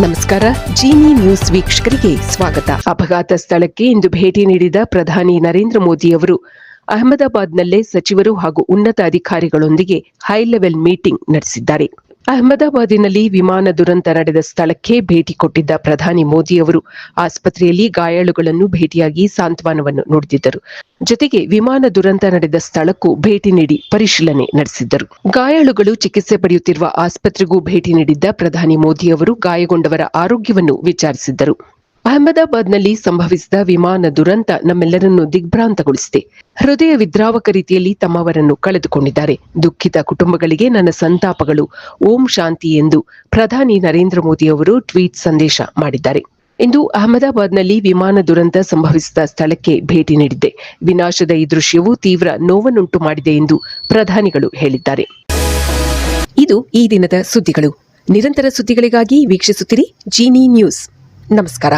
ನಮಸ್ಕಾರ. ಜೀನಿ ನ್ಯೂಸ್ ವೀಕ್ಷಕರಿಗೆ ಸ್ವಾಗತ. ಅಪಘಾತ ಸ್ಥಳಕ್ಕೆ ಇಂದು ಭೇಟಿ ನೀಡಿದ ಪ್ರಧಾನಿ ನರೇಂದ್ರ ಮೋದಿ ಅವರು ಅಹಮದಾಬಾದ್ನಲ್ಲೇ ಸಚಿವರು ಹಾಗೂ ಉನ್ನತ ಅಧಿಕಾರಿಗಳೊಂದಿಗೆ ಹೈ ಲೆವೆಲ್ ಮೀಟಿಂಗ್ ನಡೆಸಿದ್ದಾರೆ. ಅಹಮದಾಬಾದಿನಲ್ಲಿ ವಿಮಾನ ದುರಂತ ನಡೆದ ಸ್ಥಳಕ್ಕೆ ಭೇಟಿ ಕೊಟ್ಟಿದ್ದ ಪ್ರಧಾನಿ ಮೋದಿ ಅವರು ಆಸ್ಪತ್ರೆಯಲ್ಲಿ ಗಾಯಾಳುಗಳನ್ನು ಭೇಟಿಯಾಗಿ ಸಾಂತ್ವನವನ್ನು ನುಡಿದಿದ್ದರು. ಜೊತೆಗೆ ವಿಮಾನ ದುರಂತ ನಡೆದ ಸ್ಥಳಕ್ಕೂ ಭೇಟಿ ನೀಡಿ ಪರಿಶೀಲನೆ ನಡೆಸಿದ್ದರು. ಗಾಯಾಳುಗಳು ಚಿಕಿತ್ಸೆ ಪಡೆಯುತ್ತಿರುವ ಆಸ್ಪತ್ರೆಗೂ ಭೇಟಿ ನೀಡಿದ್ದ ಪ್ರಧಾನಿ ಮೋದಿ ಅವರು ಗಾಯಗೊಂಡವರ ಆರೋಗ್ಯವನ್ನು ವಿಚಾರಿಸಿದ್ದರು. ಅಹಮದಾಬಾದ್ನಲ್ಲಿ ಸಂಭವಿಸಿದ ವಿಮಾನ ದುರಂತ ನಮ್ಮೆಲ್ಲರನ್ನೂ ದಿಗ್ಭ್ರಾಂತಗೊಳಿಸಿದೆ. ಹೃದಯ ವಿದ್ರಾವಕ ರೀತಿಯಲ್ಲಿ ತಮ್ಮವರನ್ನು ಕಳೆದುಕೊಂಡಿದ್ದಾರೆ. ದುಃಖಿತ ಕುಟುಂಬಗಳಿಗೆ ನನ್ನ ಸಂತಾಪಗಳು. ಓಂ ಶಾಂತಿ ಎಂದು ಪ್ರಧಾನಿ ನರೇಂದ್ರ ಮೋದಿ ಅವರು ಟ್ವೀಟ್ ಸಂದೇಶ ಮಾಡಿದ್ದಾರೆ. ಇಂದು ಅಹಮದಾಬಾದ್ನಲ್ಲಿ ವಿಮಾನ ದುರಂತ ಸಂಭವಿಸಿದ ಸ್ಥಳಕ್ಕೆ ಭೇಟಿ ನೀಡಿದ್ದೆ. ವಿನಾಶದ ಈ ದೃಶ್ಯವು ತೀವ್ರ ನೋವನ್ನುಂಟು ಮಾಡಿದೆ ಎಂದು ಪ್ರಧಾನಿಗಳು ಹೇಳಿದ್ದಾರೆ. ಇದು ಈ ದಿನದ ಸುದ್ದಿಗಳು. ನಿರಂತರ ಸುದ್ದಿಗಳಿಗಾಗಿ ವೀಕ್ಷಿಸುತ್ತಿರಿ ಜೀನಿ ನ್ಯೂಸ್. ನಮಸ್ಕಾರ.